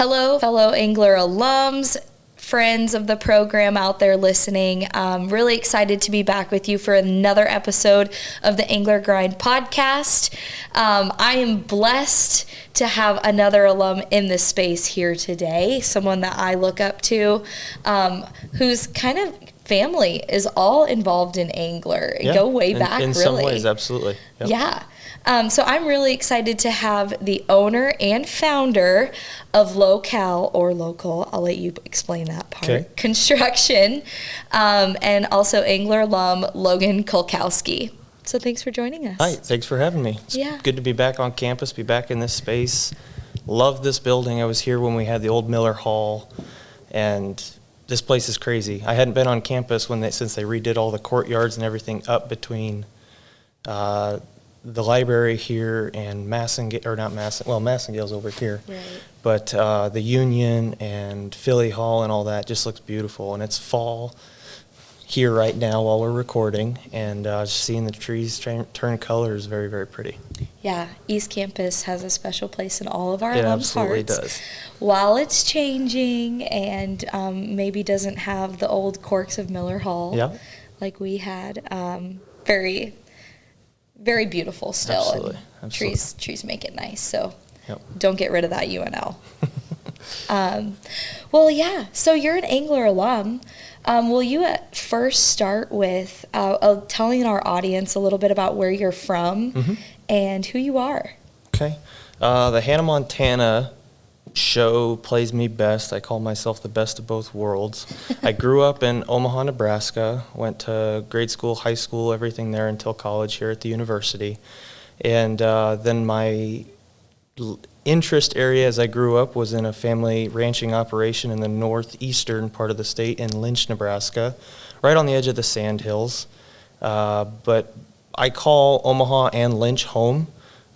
Hello, fellow Angler alums, friends of the program out there listening. I'm really excited to be back with you for another episode of the Angler Grind podcast. I am blessed to have another alum in this space here today, someone that I look up to, whose kind of family is all involved in angler. Go way back, in really. some ways, absolutely. Yep. Yeah. So I'm really excited to have the owner and founder of Lokal, or Local, I'll let you explain that part, okay. Construction, and also angler alum Logan Kalkowski. So thanks for joining us. Hi, thanks for having me. It's good to be back on campus, be back in this space. Love this building. I was here when we had the old Miller Hall, and this place is crazy. I hadn't been on campus since they redid all the courtyards and everything up between the library here and Massengale's over here. Right. But the Union and Philly Hall and all that just looks beautiful. And it's fall here right now while we're recording, and just seeing the trees turn color is very, very pretty. Yeah, East Campus has a special place in all of our It alums' absolutely hearts. does. While it's changing and maybe doesn't have the old quirks of Miller Hall like we had, very, very beautiful still. Absolutely. And trees make it nice, so don't get rid of that UNL. So you're an angler alum. Will you at first start with telling our audience a little bit about where you're from and who you are? Okay. The Hannah Montana show plays me best. I call myself the best of both worlds. I grew up in Omaha, Nebraska, went to grade school, high school, everything there until college here at the university. And then my interest area as I grew up was in a family ranching operation in the northeastern part of the state in Lynch, Nebraska, right on the edge of the Sandhills. But I call Omaha and Lynch home.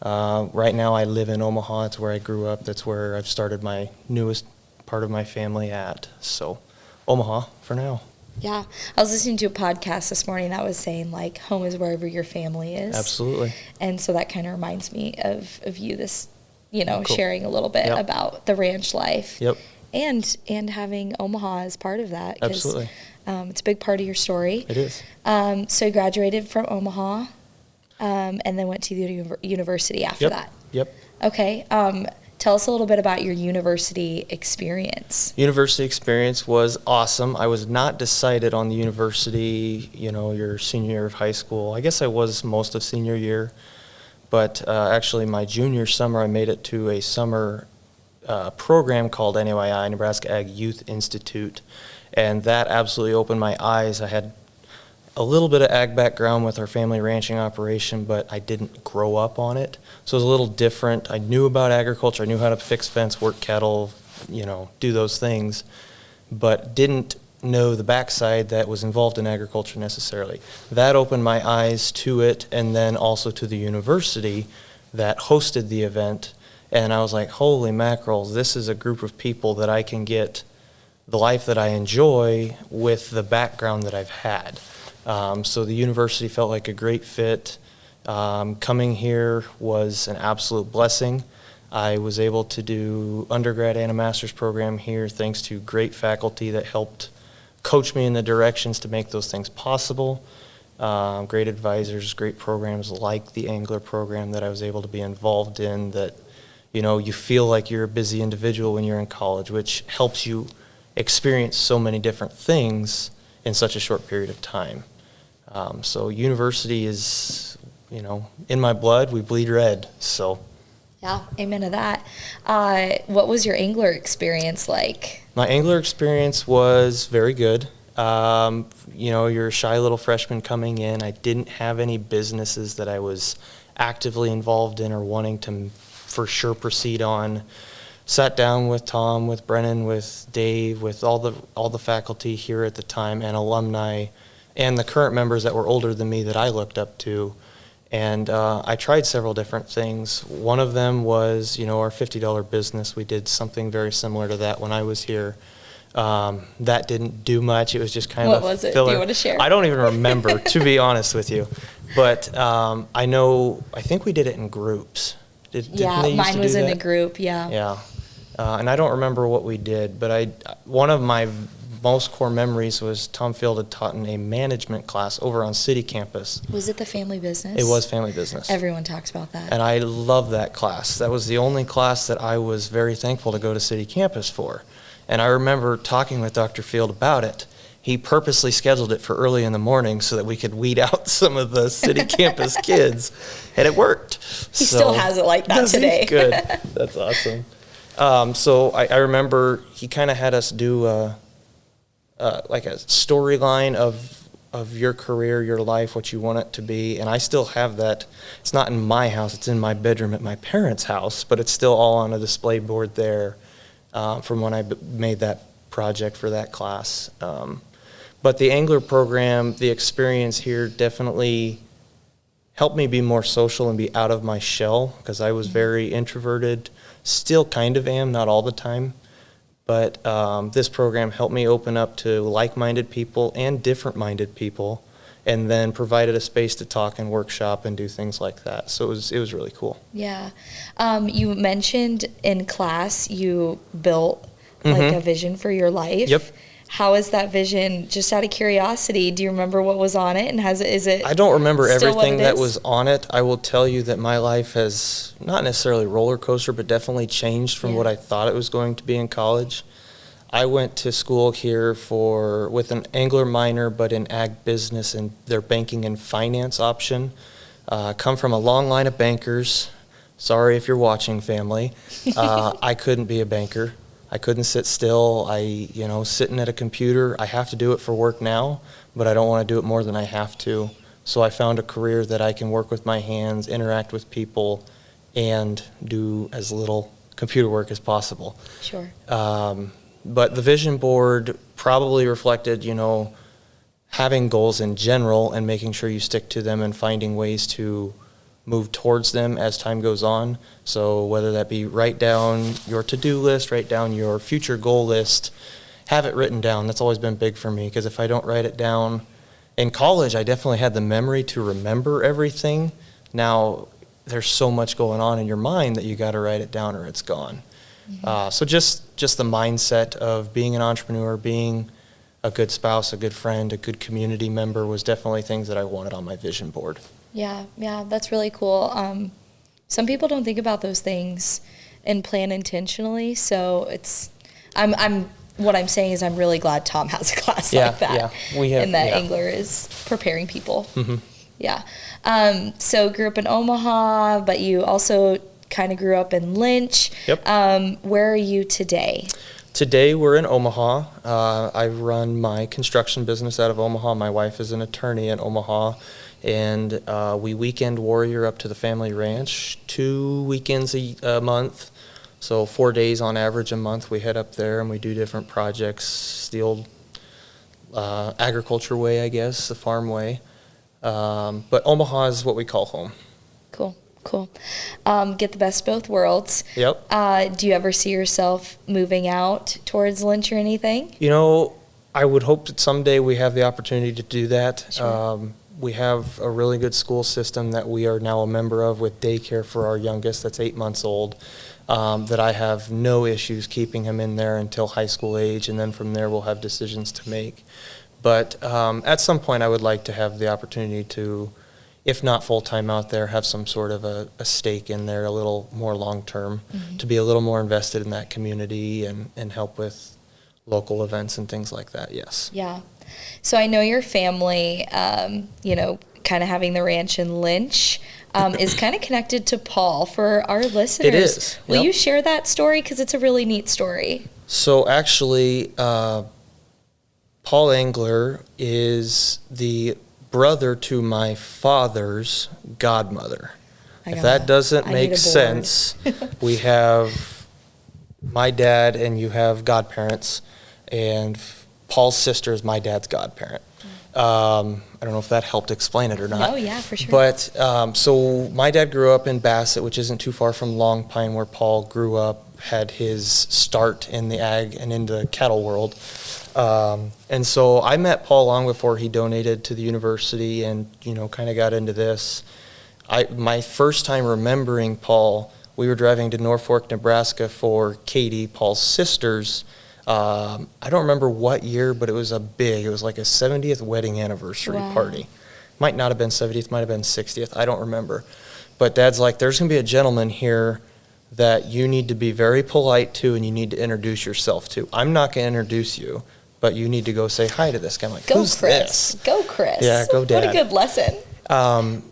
Right now I live in Omaha. It's where I grew up. That's where I've started my newest part of my family at. So Omaha for now. Yeah. I was listening to a podcast this morning that was saying, like, home is wherever your family is. Absolutely. And so that kind of reminds me of you, cool. Sharing a little bit about the ranch life. Yep. And having Omaha as part of that. Absolutely. It's a big part of your story. It is. So you graduated from Omaha and then went to the university after that. Yep. Okay. Tell us a little bit about your university experience. University experience was awesome. I was not decided on the university, your senior year of high school. I guess I was most of senior year, but actually my junior summer I made it to a summer program called NAYI, Nebraska Ag Youth Institute, and that absolutely opened my eyes. I had a little bit of ag background with our family ranching operation, but I didn't grow up on it. So it was a little different. I knew about agriculture. I knew how to fix fence, work cattle, do those things, but didn't know the backside that was involved in agriculture necessarily. That opened my eyes to it, and then also to the university that hosted the event. And I was like, holy mackerel, this is a group of people that I can get the life that I enjoy with the background that I've had. So the university felt like a great fit. Coming here was an absolute blessing. I was able to do undergrad and a master's program here thanks to great faculty that helped coach me in the directions to make those things possible. Great advisors, great programs like the Angler program that I was able to be involved in that, you feel like you're a busy individual when you're in college, which helps you experience so many different things in such a short period of time. So university is, in my blood. We bleed red. So, yeah, amen to that. What was your angler experience like? My angler experience was very good. You're a shy little freshman coming in. I didn't have any businesses that I was actively involved in or wanting to for sure proceed on. Sat down with Tom, with Brennan, with Dave, with all the faculty here at the time and alumni, and the current members that were older than me that I looked up to. And I tried several different things. One of them was, our $50 business. We did something very similar to that when I was here. That didn't do much. It was just kind of a filler. What was it? Do you want to share? I don't even remember, to be honest with you. But I think we did it in groups. Mine was in a group, yeah. Yeah. And I don't remember what we did, but one of my most core memories was Tom Field had taught in a management class over on city campus. Was it the family business? It was family business. Everyone talks about that. And I loved that class. That was the only class that I was very thankful to go to city campus for. And I remember talking with Dr. Field about it. He purposely scheduled it for early in the morning so that we could weed out some of the city campus kids, and it worked. He still has it like that today. Good. That's awesome. So I remember he kind of had us do like a storyline of your career, your life, what you want it to be, and I still have that. It's not in my house, it's in my bedroom at my parents' house, but it's still all on a display board there from when I made that project for that class. But the Angler program, the experience here definitely helped me be more social and be out of my shell, because I was very introverted, still kind of am, not all the time. But this program helped me open up to like-minded people and different-minded people, and then provided a space to talk and workshop and do things like that. So it was really cool. Yeah. You mentioned in class you built like a vision for your life. Yep. How is that vision? Just out of curiosity, do you remember what was on it, and is it? I don't remember still everything what it that is? was on it. I will tell you that my life has not necessarily roller coaster, but definitely changed from what I thought it was going to be in college. I went to school here with an Angler minor, but in ag business and their banking and finance option. Come from a long line of bankers. Sorry if you're watching, family. I couldn't be a banker. I couldn't sit still. Sitting at a computer, I have to do it for work now, but I don't want to do it more than I have to. So I found a career that I can work with my hands, interact with people, and do as little computer work as possible. Sure. But the vision board probably reflected, having goals in general and making sure you stick to them and finding ways to move towards them as time goes on. So whether that be write down your to-do list, write down your future goal list, have it written down. That's always been big for me, because if I don't write it down, in college I definitely had the memory to remember everything. Now there's so much going on in your mind that you got to write it down or it's gone. So just the mindset of being an entrepreneur, being a good spouse, a good friend, a good community member was definitely things that I wanted on my vision board. Yeah, that's really cool. Some people don't think about those things and plan intentionally, so what I'm saying is I'm really glad Tom has a class like that. Yeah, we have, and that Angler is preparing people. Mm-hmm. Yeah. So grew up in Omaha, but you also kind of grew up in Lynch. Yep. Where are you today? Today we're in Omaha. I run my construction business out of Omaha. My wife is an attorney in Omaha, and we weekend warrior up to the family ranch 2 weekends a month. So 4 days on average a month we head up there and we do different projects, the old agriculture way, I guess, the farm way. But Omaha is what we call home. Cool. Get the best of both worlds. Yep. Do you ever see yourself moving out towards Lynch or anything? I would hope that someday we have the opportunity to do that. Sure. We have a really good school system that we are now a member of with daycare for our youngest that's 8 months old, that I have no issues keeping him in there until high school age, and then from there we'll have decisions to make. But at some point I would like to have the opportunity to, if not full-time out there, have some sort of a stake in there a little more long-term, to be a little more invested in that community and help with local events and things like that, yes. Yeah. So I know your family, kind of having the ranch in Lynch, is kind of connected to Paul for our listeners. It is. Yep. Will you share that story? Because it's a really neat story. So actually, Paul Angler is the brother to my father's godmother. If that doesn't make sense, we have my dad and you have godparents, and Paul's sister is my dad's godparent. I don't know if that helped explain it or not. Oh, yeah, for sure. But so my dad grew up in Bassett, which isn't too far from Long Pine, where Paul grew up, had his start in the ag and in the cattle world. And so I met Paul long before he donated to the university and, kind of got into this. My first time remembering Paul we were driving to Norfolk, Nebraska for Katie, Paul's sister's. I don't remember what year, but it was like a 70th wedding anniversary party. Might not have been 70th, might have been 60th. I don't remember. But Dad's like, there's going to be a gentleman here that you need to be very polite to and you need to introduce yourself to. I'm not going to introduce you, but you need to go say hi to this guy. I'm like, who's this? Go, Chris. Yeah, go Dad. What a good lesson.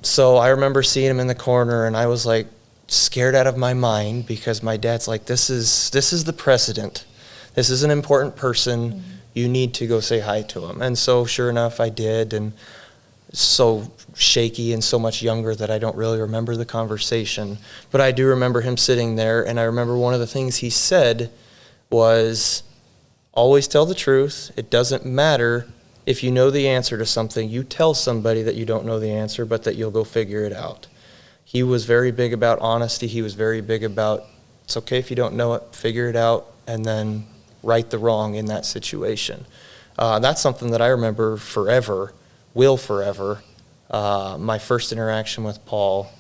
So I remember seeing him in the corner, and I was like scared out of my mind because my dad's like, this is the precedent. This is an important person. Mm-hmm. You need to go say hi to him. And so sure enough, I did, and so shaky and so much younger that I don't really remember the conversation. But I do remember him sitting there, and I remember one of the things he said was, always tell the truth. It doesn't matter if you know the answer to something. You tell somebody that you don't know the answer, but that you'll go figure it out. He was very big about honesty. He was very big about, it's okay if you don't know it, figure it out, and then right the wrong in that situation. That's something that I remember forever, will forever. My first interaction with Paul,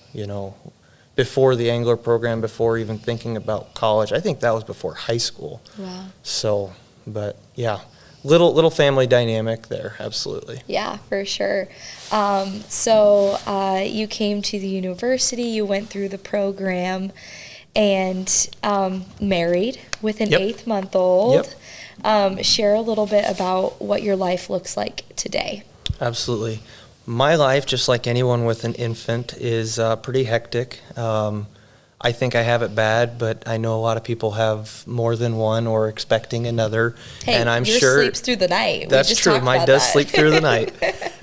before the Angler program, before even thinking about college. I think that was before high school. Wow. So, but yeah, little family dynamic there, absolutely. Yeah, for sure. So you came to the university, you went through the program, and married with an 8-month-old. Yep. Share a little bit about what your life looks like today. Absolutely. My life, just like anyone with an infant, is pretty hectic. I think I have it bad, but I know a lot of people have more than one or expecting another. Hey, and I'm yours sure sleeps through the night. That's true. Mine does sleep through the night.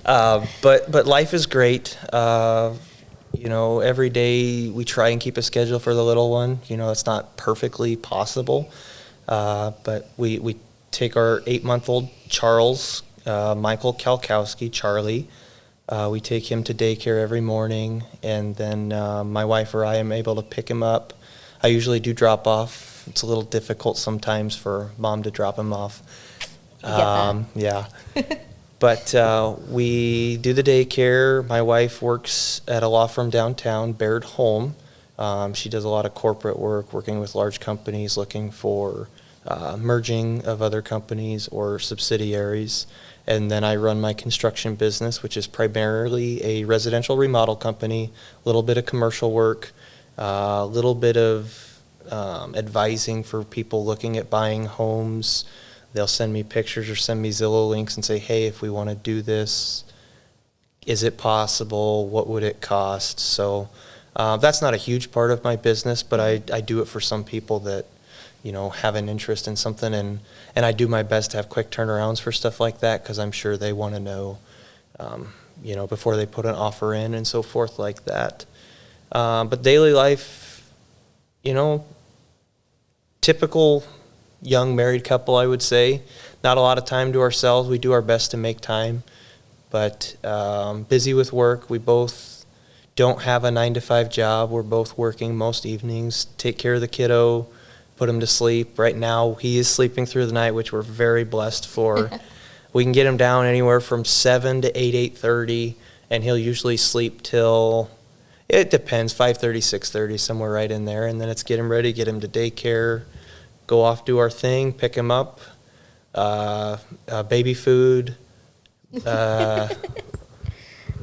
But life is great. Every day we try and keep a schedule for the little one. It's not perfectly possible. But we take our 8-month-old Charles, Michael Kalkowski, Charlie. We take him to daycare every morning, and then my wife or I am able to pick him up. I usually do drop off. It's a little difficult sometimes for Mom to drop him off. Yeah. But we do the daycare. My wife works at a law firm downtown, Baird Holm. She does a lot of corporate work, working with large companies, looking for merging of other companies or subsidiaries. And then I run my construction business, which is primarily a residential remodel company, a little bit of commercial work, a little bit of advising for people looking at buying homes. They'll send me pictures or send me Zillow links and say, hey, if we want to do this, is it possible? What would it cost? So that's not a huge part of my business, but I do it for some people that have an interest in something, and I do my best to have quick turnarounds for stuff like that, because I'm sure they want to know, before they put an offer in and so forth like that. But daily life, typical young married couple, I would say. Not a lot of time to ourselves. We do our best to make time, but busy with work. We both don't have a 9-to-5 job. We're both working most evenings, take care of the kiddo, put him to sleep. Right now, he is sleeping through the night, which we're very blessed for. We can get him down anywhere from 7 to 8:30, and he'll usually sleep till, it depends, 5:30, 6:30, somewhere right in there. And then it's get him ready, get him to daycare, go off, do our thing, pick him up, baby food,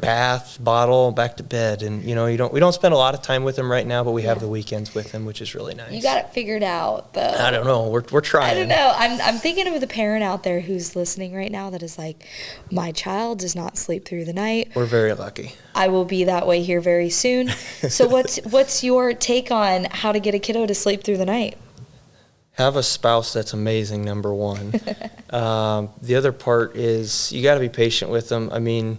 bath, bottle, back to bed. And we don't spend a lot of time with him right now, but we have the weekends with him, which is really nice. You got it figured out, though. I don't know. We're trying. I don't know. I'm thinking of the parent out there who's listening right now that is like, my child does not sleep through the night. We're very lucky. I will be that way here very soon. So what's your take on how to get a kiddo to sleep through the night? Have a spouse that's amazing, number one. The other part is you got to be patient with them. I mean,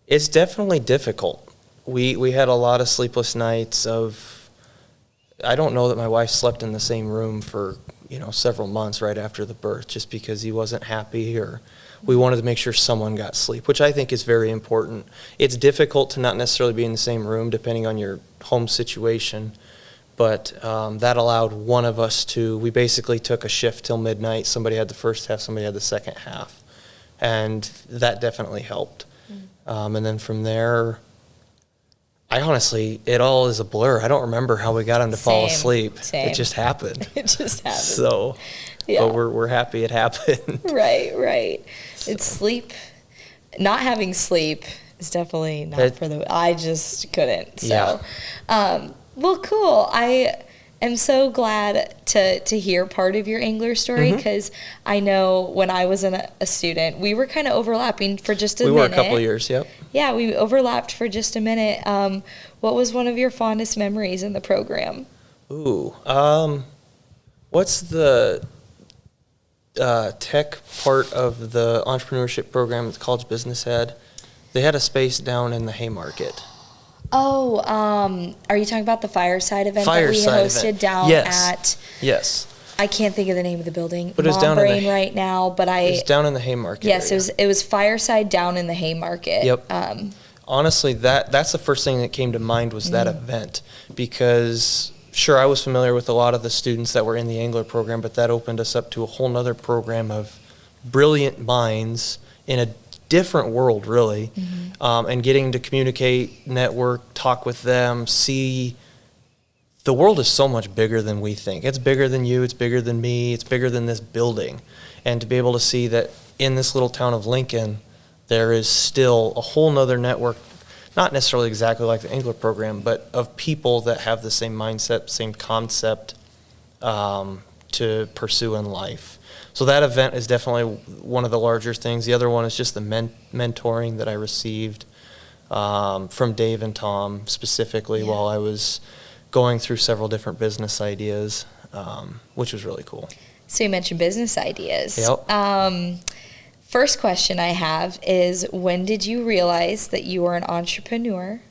it's definitely difficult. We had a lot of sleepless nights of, I don't know that my wife slept in the same room for, several months right after the birth, just because he wasn't happy, or we wanted to make sure someone got sleep, which I think is very important. It's difficult to not necessarily be in the same room depending on your home situation, but that allowed one of us to, we basically took a shift till midnight. Somebody had the first half, somebody had the second half, and that definitely helped. And then from there, I honestly, it all is a blur. I don't remember how we got him to fall asleep. Same. It just happened. It just happened. So, yeah. But we're happy it happened. Right. So. It's sleep. Not having sleep is definitely not I just couldn't. So, well, cool. I am so glad to hear part of your angler story, because I know when I was a student, we were kind of overlapping for just a minute. We were a couple of years, yep. Yeah, we overlapped for just a minute. What was one of your fondest memories in the program? Ooh, what's the tech part of the entrepreneurship program that the college business had? They had a space down in the Haymarket. Oh, are you talking about the Fireside event that we hosted down at? Yes. I can't think of the name of the building. But it was down in right now, but it was down in the Haymarket. Yes, area. it was Fireside down in the Haymarket. Yep. Honestly, that's the first thing that came to mind was that event, because sure, I was familiar with a lot of the students that were in the angler program, but that opened us up to a whole nother program of brilliant minds in a different world, really, and getting to communicate, network, talk with them, see. The world is so much bigger than we think. It's bigger than you, it's bigger than me, it's bigger than this building. And to be able to see that in this little town of Lincoln, there is still a whole nother network, not necessarily exactly like the angler program, but of people that have the same mindset, same concept to pursue in life. So that event is definitely one of the larger things. The other one is just the mentoring that I received from Dave and Tom specifically while I was going through several different business ideas, which was really cool. So you mentioned business ideas. Yep. First question I have is, when did you realize that you were an entrepreneur?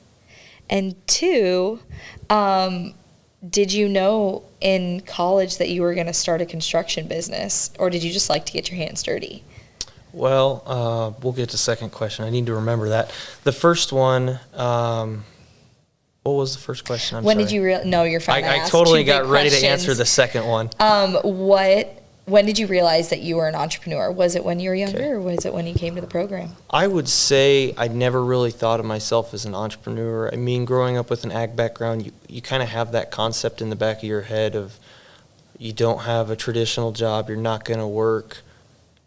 And two, did you know in college that you were going to start a construction business, or did you just like to get your hands dirty? Well, we'll get to the second question. I need to remember that. The first one, what was the first question? I'm when sorry. did you no, you're fine. I totally got ready to answer the second one. When did you realize that you were an entrepreneur? Was it when you were younger, or was it when you came to the program? I would say I never really thought of myself as an entrepreneur. I mean, growing up with an ag background, you kind of have that concept in the back of your head of you don't have a traditional job, you're not going to work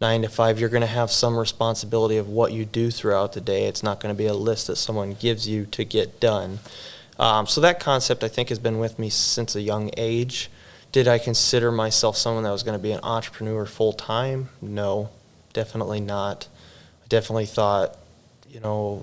9 to 5, you're going to have some responsibility of what you do throughout the day. It's not going to be a list that someone gives you to get done. So that concept, I think, has been with me since a young age. Did I consider myself someone that was going to be an entrepreneur full-time? No, definitely not. I definitely thought, I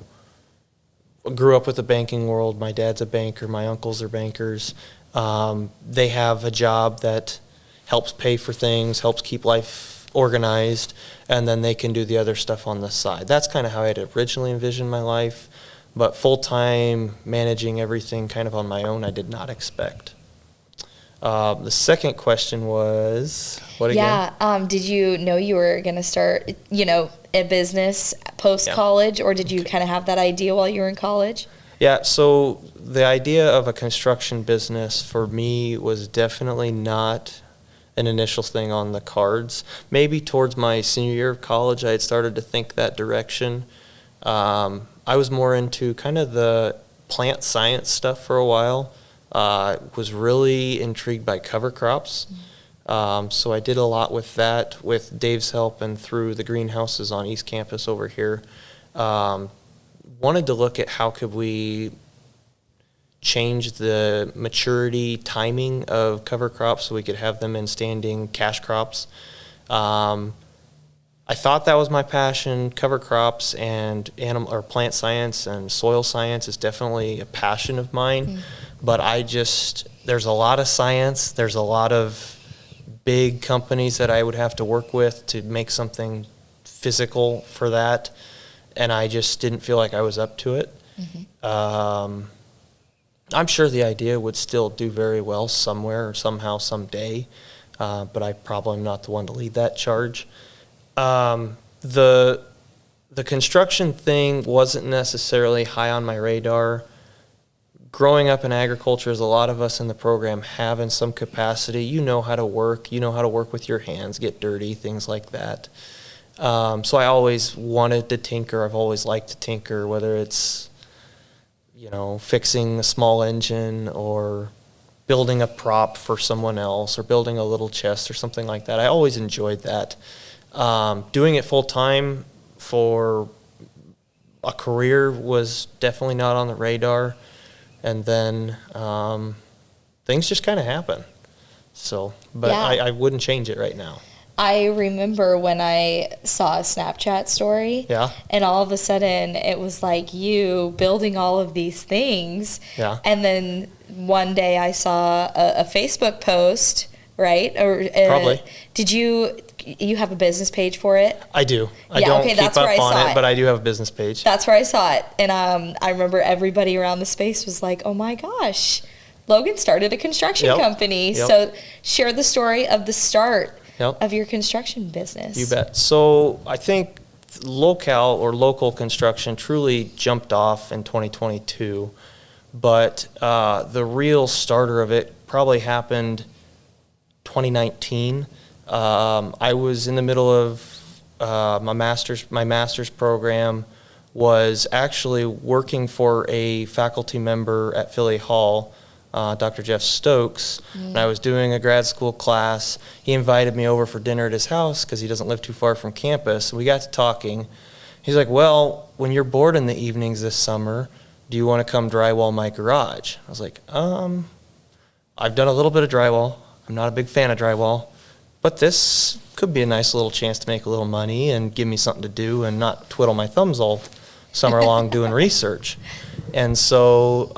grew up with the banking world. My dad's a banker. My uncles are bankers. They have a job that helps pay for things, helps keep life organized, and then they can do the other stuff on the side. That's kind of how I had originally envisioned my life. But full-time, managing everything kind of on my own, I did not expect. The second question was, what again? Yeah, did you know you were going to start, a business post-college, or did you kind of have that idea while you were in college? Yeah, so the idea of a construction business for me was definitely not an initial thing on the cards. Maybe towards my senior year of college, I had started to think that direction. I was more into kind of the plant science stuff for a while. Was really intrigued by cover crops. So I did a lot with that, with Dave's help and through the greenhouses on East Campus over here. Wanted to look at how could we change the maturity timing of cover crops so we could have them in standing cash crops. I thought that was my passion. Cover crops and animal or plant science and soil science is definitely a passion of mine. But there's a lot of science. There's a lot of big companies that I would have to work with to make something physical for that. And I just didn't feel like I was up to it. I'm sure the idea would still do very well somewhere or somehow someday. But I probably am not the one to lead that charge. The construction thing wasn't necessarily high on my radar. Growing up in agriculture, as a lot of us in the program have in some capacity, you know how to work with your hands, get dirty, things like that. So I always wanted to tinker. I've always liked to tinker, whether it's, fixing a small engine or building a prop for someone else or building a little chest or something like that. I always enjoyed that. Doing it full time for a career was definitely not on the radar. And then things just kind of happen. So, but I wouldn't change it right now. I remember when I saw a Snapchat story, and all of a sudden it was like you building all of these things, and then one day I saw a Facebook post, right? Or probably. Did you have a business page for it? I do. I don't keep up on it, but I do have a business page. That's where I saw it, and I remember everybody around the space was like, "Oh my gosh, Logan started a construction company." So share the story of the start of your construction business. You bet. So I think local construction truly jumped off in 2022, but the real starter of it probably happened 2019. I was in the middle of my master's program, was actually working for a faculty member at Philly Hall, Dr. Jeff Stokes, and I was doing a grad school class. He invited me over for dinner at his house because he doesn't live too far from campus. We got to talking. He's like, well, when you're bored in the evenings this summer, do you want to come drywall my garage? I was like, I've done a little bit of drywall. I'm not a big fan of drywall, but this could be a nice little chance to make a little money and give me something to do and not twiddle my thumbs all summer long doing research. And so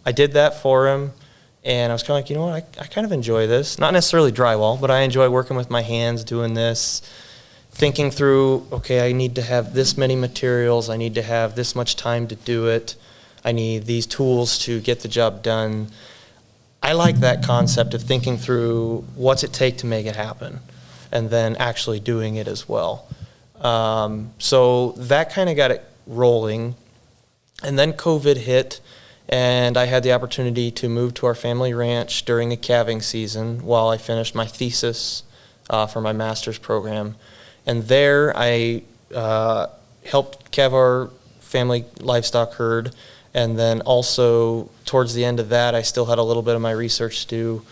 I did that for him, and I was kind of like, you know what, I kind of enjoy this. Not necessarily drywall, but I enjoy working with my hands, doing this, thinking through, okay, I need to have this many materials, I need to have this much time to do it, I need these tools to get the job done. I like that concept of thinking through what's it take to make it happen, and then actually doing it as well. So that kind of got it rolling, and then COVID hit. And I had the opportunity to move to our family ranch during the calving season while I finished my thesis for my master's program. And there I helped calve our family livestock herd. And then also towards the end of that, I still had a little bit of my research to do.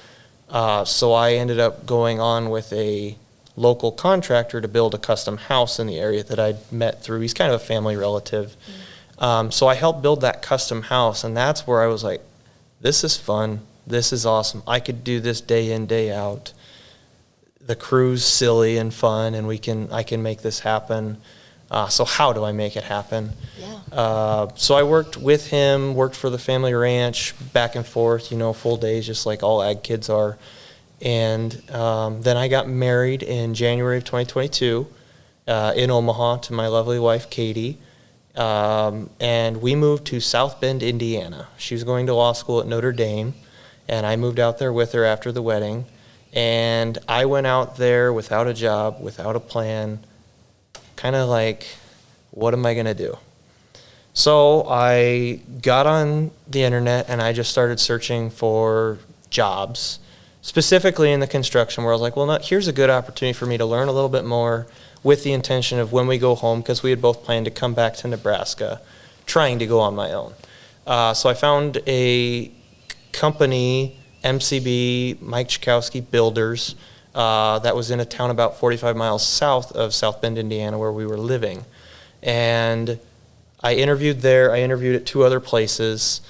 So I ended up going on with a local contractor to build a custom house in the area that I'd met through. He's kind of a family relative. So I helped build that custom house, and that's where I was like, this is fun, this is awesome, I could do this day in, day out. The crew's silly and fun, and I can make this happen. So how do I make it happen? So I worked with him, worked for the family ranch, back and forth, full days, just like all ag kids are. And then I got married in January of 2022 in Omaha to my lovely wife, Katie. And we moved to South Bend, Indiana. She was going to law school at Notre Dame, and I moved out there with her after the wedding. And I went out there without a job, without a plan, kind of like, what am I going to do? So I got on the internet and I just started searching for jobs, specifically in the construction, where I was like, well, here's a good opportunity for me to learn a little bit more, with the intention of when we go home, because we had both planned to come back to Nebraska, trying to go on my own. So I found a company, MCB, Mike Chakowski Builders, that was in a town about 45 miles south of South Bend, Indiana, where we were living. And I interviewed there. I interviewed at 2 other places.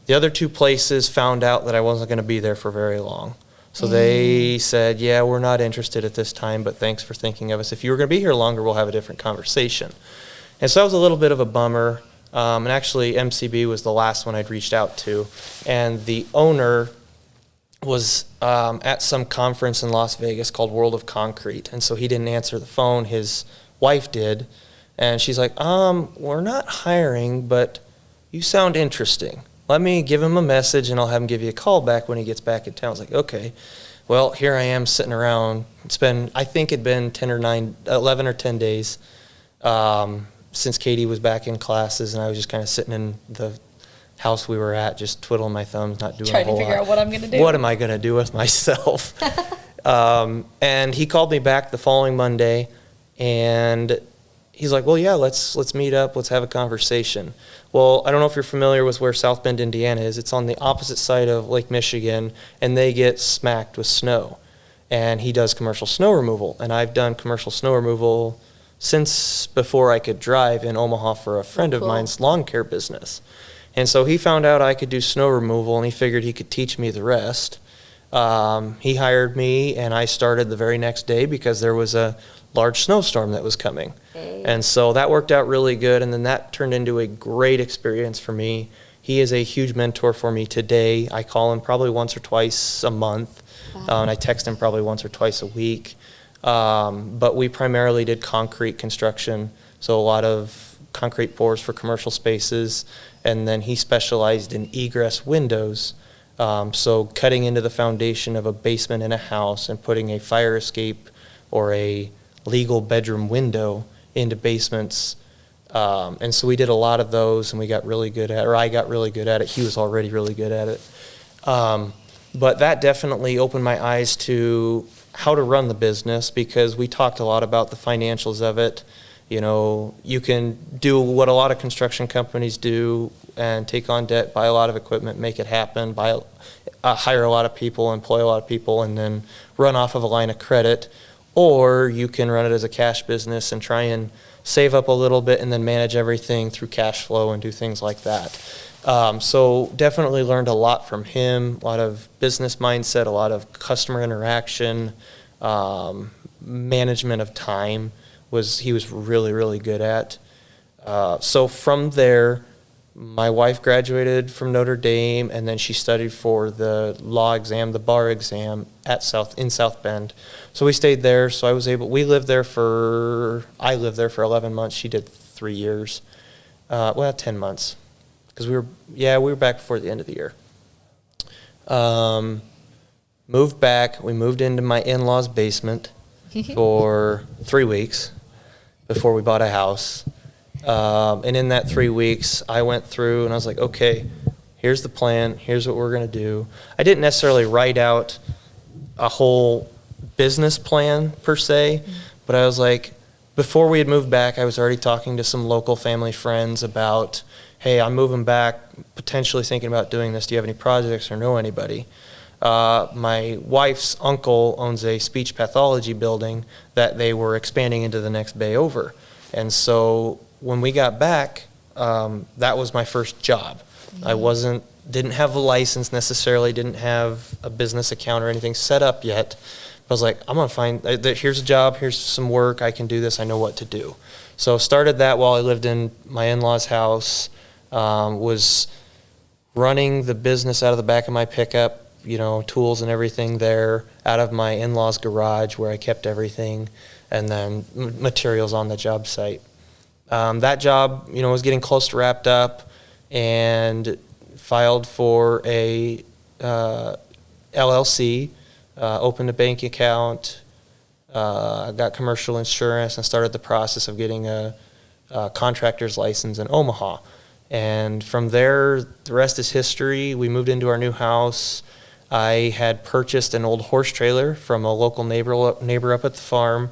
The other 2 places found out that I wasn't going to be there for very long. So they said, yeah, we're not interested at this time, but thanks for thinking of us. If you were going to be here longer, we'll have a different conversation. And so that was a little bit of a bummer. And actually, MCB was the last one I'd reached out to. And the owner was at some conference in Las Vegas called World of Concrete. And so he didn't answer the phone. His wife did. And she's like, we're not hiring, but you sound interesting. Let me give him a message, and I'll have him give you a call back when he gets back in town. I was like, okay. Well, here I am sitting around. I think it'd been 11 or 10 days since Katie was back in classes, and I was just kind of sitting in the house we were at, just twiddling my thumbs, not doing a whole lot. Trying to figure out what I'm going to do. What am I going to do with myself? And he called me back the following Monday, and he's like, well, yeah, let's meet up. Let's have a conversation. Well, I don't know if you're familiar with where South Bend, Indiana is. It's on the opposite side of Lake Michigan, and they get smacked with snow. And he does commercial snow removal. And I've done commercial snow removal since before I could drive in Omaha for a friend of mine's lawn care business. And so he found out I could do snow removal, and he figured he could teach me the rest. He hired me, and I started the very next day because there was a large snowstorm that was coming. And so that worked out really good, and then that turned into a great experience for me. He is a huge mentor for me today. I call him probably once or twice a month, and I text him probably once or twice a week. But we primarily did concrete construction, so a lot of concrete pours for commercial spaces, and then he specialized in egress windows. So cutting into the foundation of a basement in a house and putting a fire escape or a legal bedroom window into basements. And so we did a lot of those, and we got really good at it, or I got really good at it. He was already really good at it. But that definitely opened my eyes to how to run the business, because we talked a lot about the financials of it. You know, you can do what a lot of construction companies do and take on debt, buy a lot of equipment, make it happen, hire a lot of people, employ a lot of people, and then run off of a line of credit. Or you can run it as a cash business and try and save up a little bit and then manage everything through cash flow and do things like that. So definitely learned a lot from him, a lot of business mindset, a lot of customer interaction, management of time he was really, really good at. So from there, my wife graduated from Notre Dame, and then she studied for the law exam, the bar exam in South Bend. So we stayed there. So I lived there for 11 months. She did 3 years. 10 months. Because we were back before the end of the year. Moved back. We moved into my in-laws' basement for 3 weeks before we bought a house. And in that 3 weeks, I went through and I was like, okay, here's the plan. Here's what we're going to do. I didn't necessarily write out a whole business plan per se, but I was like, before we had moved back, I was already talking to some local family friends about, hey, I'm moving back, potentially thinking about doing this. Do you have any projects or know anybody? My wife's uncle owns a speech pathology building that they were expanding into the next bay over. And so when we got back, that was my first job. I didn't have a license necessarily, didn't have a business account or anything set up yet. I was like, I'm going to find, here's a job, here's some work, I can do this, I know what to do. So started that while I lived in my in-laws' house, was running the business out of the back of my pickup, tools and everything there, out of my in-laws' garage where I kept everything, and then materials on the job site. That job, was getting close to wrapped up, and filed for a LLC, opened a bank account, got commercial insurance, and started the process of getting a contractor's license in Omaha. And from there, the rest is history. We moved into our new house. I had purchased an old horse trailer from a local neighbor up at the farm,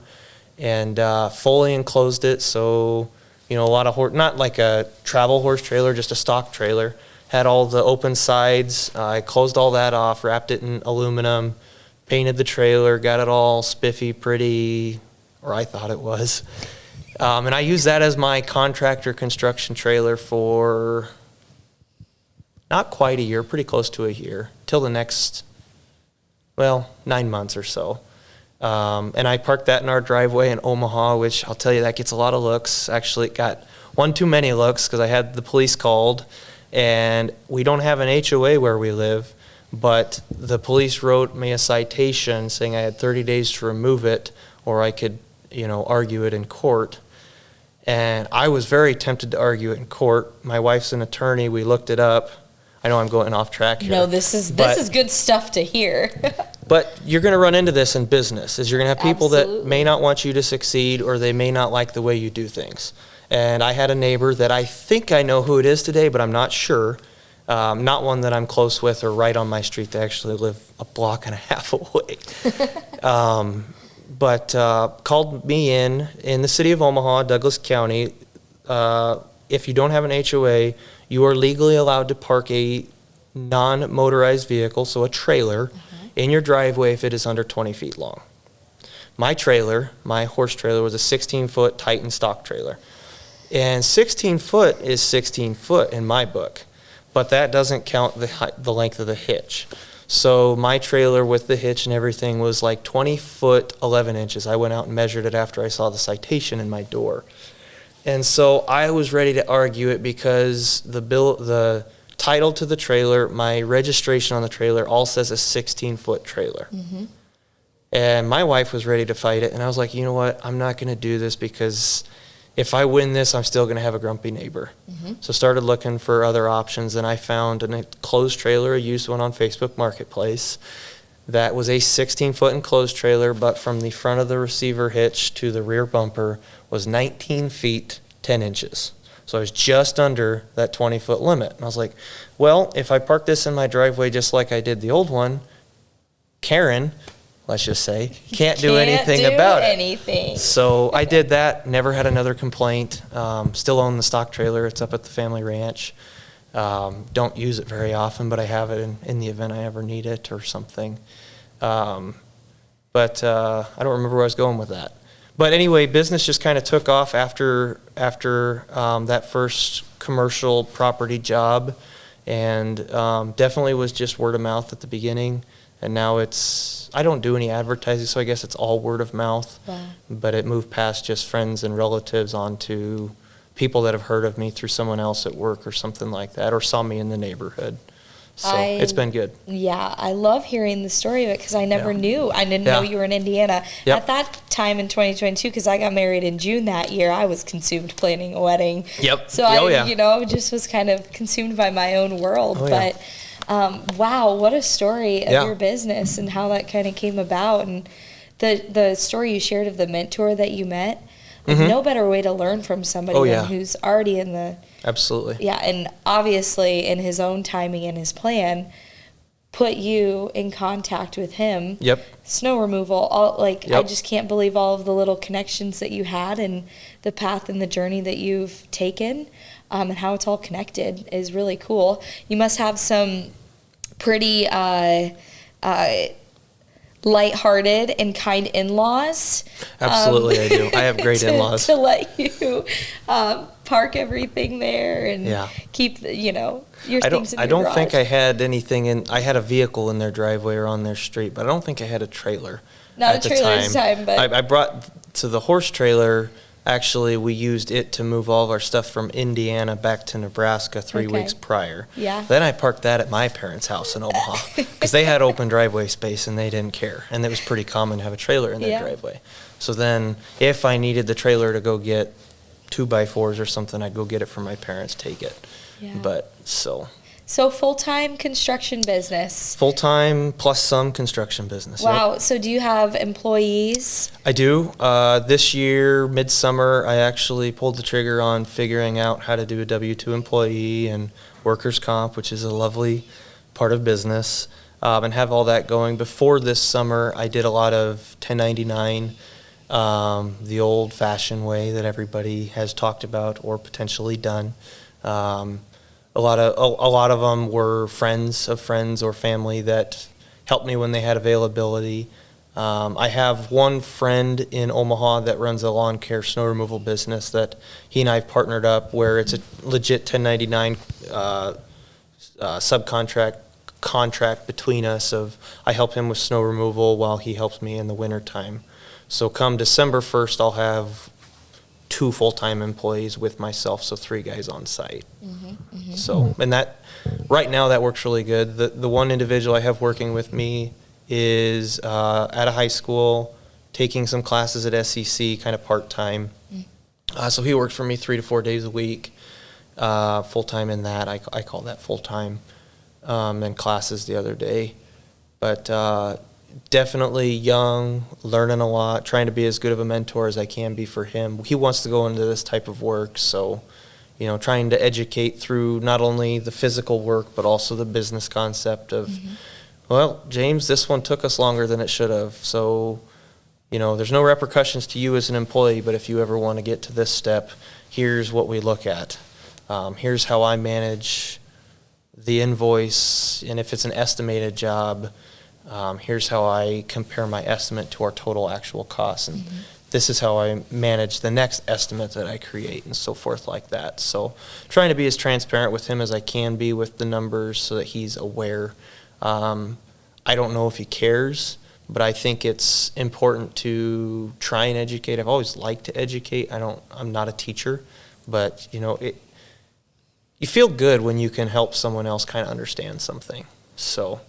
and fully enclosed it. So, a lot of not like a travel horse trailer, just a stock trailer. Had all the open sides. I closed all that off, wrapped it in aluminum, painted the trailer, got it all spiffy, pretty, or I thought it was. And I used that as my contractor construction trailer for not quite a year, pretty close to a year, till the next, 9 months or so. And I parked that in our driveway in Omaha, which I'll tell you, that gets a lot of looks. Actually, it got one too many looks because I had the police called, and we don't have an HOA where we live, but the police wrote me a citation saying I had 30 days to remove it, or I could, argue it in court. And I was very tempted to argue it in court. My wife's an attorney. We looked it up. I know I'm going off track here. No, this is good stuff to hear. But you're going to run into this in business, is you're going to have people that may not want you to succeed, or they may not like the way you do things. And I had a neighbor that I think I know who it is today, but I'm not sure. Not one that I'm close with or right on my street. They actually live a block and a half away. but called me in the city of Omaha, Douglas County. If you don't have an HOA, you are legally allowed to park a non-motorized vehicle, so a trailer, in your driveway if it is under 20 feet long. My trailer, my horse trailer, was a 16-foot Titan stock trailer. And 16 foot is 16 foot in my book, but that doesn't count the length of the hitch. So my trailer with the hitch and everything was like 20 foot 11 inches. I went out and measured it after I saw the citation in my door. And so I was ready to argue it because the title to the trailer, my registration on the trailer all says a 16-foot trailer. And my wife was ready to fight it, and I was like, you know what, I'm not going to do this because if I win this, I'm still going to have a grumpy neighbor. So started looking for other options, and I found a enclosed trailer, a used one on Facebook Marketplace, that was a 16-foot enclosed trailer, but from the front of the receiver hitch to the rear bumper was 19 feet, 10 inches. So I was just under that 20-foot limit. And I was like, well, if I park this in my driveway just like I did the old one, Karen, let's just say, can't do anything about it. So I did that, never had another complaint. Still own the stock trailer. It's up at the family ranch. Don't use it very often, but I have it in the event I ever need it or something. But I don't remember where I was going with that. But anyway, business just kind of took off after that first commercial property job, and definitely was just word of mouth at the beginning. And now I don't do any advertising, so I guess it's all word of mouth. Wow. But it moved past just friends and relatives onto people that have heard of me through someone else at work or something like that, or saw me in the neighborhood. So it's been good. Yeah, I love hearing the story of it because I never knew. I didn't know you were in Indiana. At that time in 2022, because I got married in June that year, I was consumed planning a wedding. So I just was kind of consumed by my own world. But wow, what a story of your business and how that kind of came about. And the story you shared of the mentor that you met, like no better way to learn from somebody than who's already in the... Absolutely. Yeah, and obviously in his own timing and his plan, put you in contact with him. Snow removal, I just can't believe all of the little connections that you had and the path and the journey that you've taken, and how it's all connected is really cool. You must have some pretty lighthearted and kind in-laws. Absolutely, I do. I have great in-laws. To let you park everything there and keep your things in your I don't garage. think I had anything I had a vehicle in their driveway or on their street, but I don't think I had a trailer. Not a trailer this time, but I brought to the horse trailer. Actually, we used it to move all of our stuff from Indiana back to Nebraska 3 weeks prior. Then I parked that at my parents' house in Omaha because they had open driveway space and they didn't care. And it was pretty common to have a trailer in their driveway. So then if I needed the trailer to go get 2x4s or something, I'd go get it from my parents, take it. But so full-time construction business. Full-time plus some construction business. Wow. So do you have employees? I do. This year, midsummer, I actually pulled the trigger on figuring out how to do a W-2 employee and workers' comp, which is a lovely part of business, and have all that going. Before this summer, I did a lot of 1099, the old-fashioned way that everybody has talked about or potentially done. A lot of them were friends of friends or family that helped me when they had availability. I have one friend in Omaha that runs a lawn care snow removal business that he and I have partnered up where it's a legit 1099 subcontract contract between us of I help him with snow removal while he helps me in the wintertime. So come December 1st, I'll have 2 full-time employees with myself, so 3 guys on site. So, and that, right now that works really good. The one individual I have working with me is at a high school, taking some classes at SEC, kind of part-time. So he works for me 3 to 4 days a week, full-time in that. I call that full-time, and classes the other day. But definitely young, learning a lot, trying to be as good of a mentor as I can be for him. He wants to go into this type of work, so trying to educate through not only the physical work but also the business concept of, well, James, this one took us longer than it should have, so there's no repercussions to you as an employee, but if you ever want to get to this step, here's what we look at. Here's how I manage the invoice, and if it's an estimated job, here's how I compare my estimate to our total actual costs, and this is how I manage the next estimate that I create, and so forth like that. So trying to be as transparent with him as I can be with the numbers so that he's aware. I don't know if he cares, but I think it's important to try and educate. I've always liked to educate. I'm not a teacher, but you feel good when you can help someone else kind of understand something. So,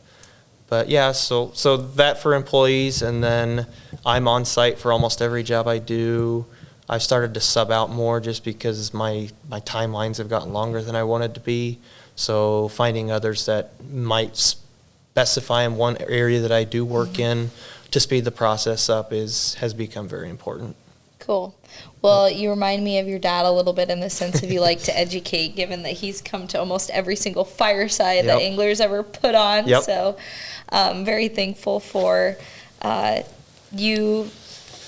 but yeah, so that for employees, and then I'm on site for almost every job I do. I've started to sub out more just because my timelines have gotten longer than I wanted to be. So finding others that might specify in one area that I do work in to speed the process up has become very important. Cool. Well, you remind me of your dad a little bit in the sense of you like to educate, given that he's come to almost every single fireside that Angler's ever put on. So very thankful for you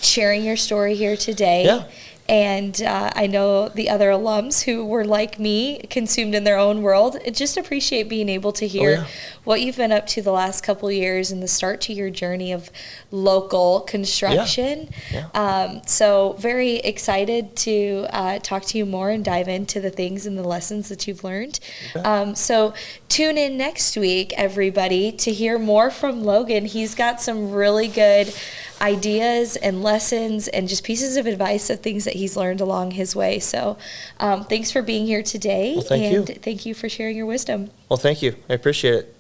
sharing your story here today. Yeah. And I know the other alums who were like me, consumed in their own world, just appreciate being able to hear what you've been up to the last couple of years and the start to your journey of local construction. So very excited to talk to you more and dive into the things and the lessons that you've learned. So tune in next week, everybody, to hear more from Logan. He's got some really good ideas and lessons and just pieces of advice of things that he's learned along his way. So thanks for being here today. Well, thank you. Thank you for sharing your wisdom. Well, thank you. I appreciate it.